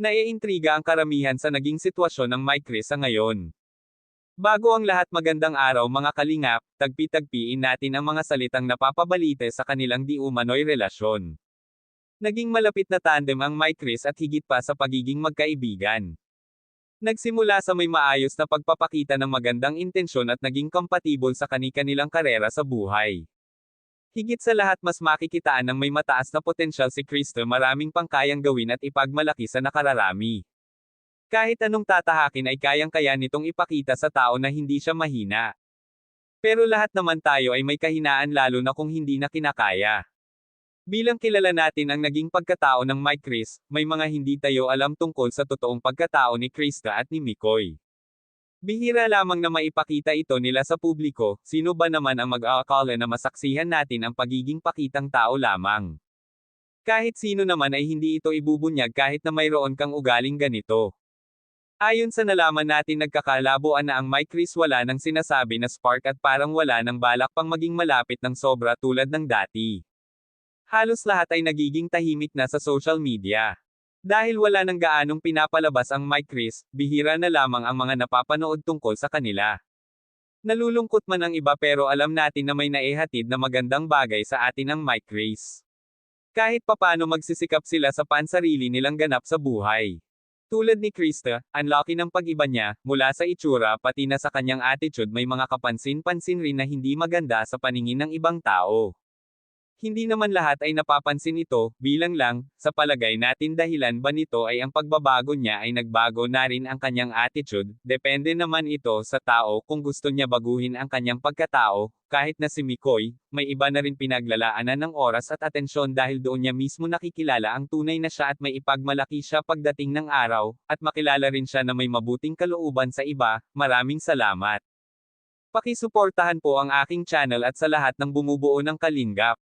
Naiintriga ang karamihan sa naging sitwasyon ng Mike Chris sa ngayon. Bago ang lahat, magandang araw mga kalingap, tagpi-tagpiin natin ang mga salitang napapabalite sa kanilang di umano'y relasyon. Naging malapit na tandem ang Mike Chris at higit pa sa pagiging magkaibigan. Nagsimula sa may maayos na pagpapakita ng magandang intensyon at naging kompatibol sa kani-kanilang karera sa buhay. Higit sa lahat, mas makikitaan ng may mataas na potensyal si Cristo, maraming pang kayang gawin at ipagmalaki sa nakararami. Kahit anong tatahakin ay kayang-kaya nitong ipakita sa tao na hindi siya mahina. Pero lahat naman tayo ay may kahinaan, lalo na kung hindi na kinakaya. Bilang kilala natin ang naging pagkatao ng Mike Chris, may mga hindi tayo alam tungkol sa totoong pagkatao ni Krista at ni Mikoy. Bihira lamang na maipakita ito nila sa publiko, sino ba naman ang mag-aakala na masaksihan natin ang pagiging pakitang tao lamang. Kahit sino naman ay hindi ito ibubunyag kahit na mayroon kang ugaling ganito. Ayon sa nalaman natin, nagkakalabuan na ang Mike Chris, wala nang sinasabi na spark at parang wala nang balak pang maging malapit ng sobra tulad ng dati. Halos lahat ay nagiging tahimik na sa social media. Dahil wala nang gaanong pinapalabas ang Mike Chris, bihira na lamang ang mga napapanood tungkol sa kanila. Nalulungkot man ang iba, pero alam natin na may naihatid na magandang bagay sa atin ang Mike Chris. Kahit papano magsisikap sila sa pansarili nilang ganap sa buhay. Tulad ni Krista, ang laki ng pag-iba niya, mula sa itsura pati na sa kanyang attitude, may mga kapansin-pansin rin na hindi maganda sa paningin ng ibang tao. Hindi naman lahat ay napapansin ito, bilang lang, sa palagay natin dahilan ba nito ay ang pagbabago niya ay nagbago na rin ang kanyang attitude, depende naman ito sa tao kung gusto niya baguhin ang kanyang pagkatao, kahit na si Mikoy, may iba na rin pinaglalaanan ng oras at atensyon dahil doon niya mismo nakikilala ang tunay na siya at may ipagmalaki siya pagdating ng araw, at makilala rin siya na may mabuting kalooban sa iba. Maraming salamat. Pakisuportahan po ang aking channel at sa lahat ng bumubuo ng Kalingap.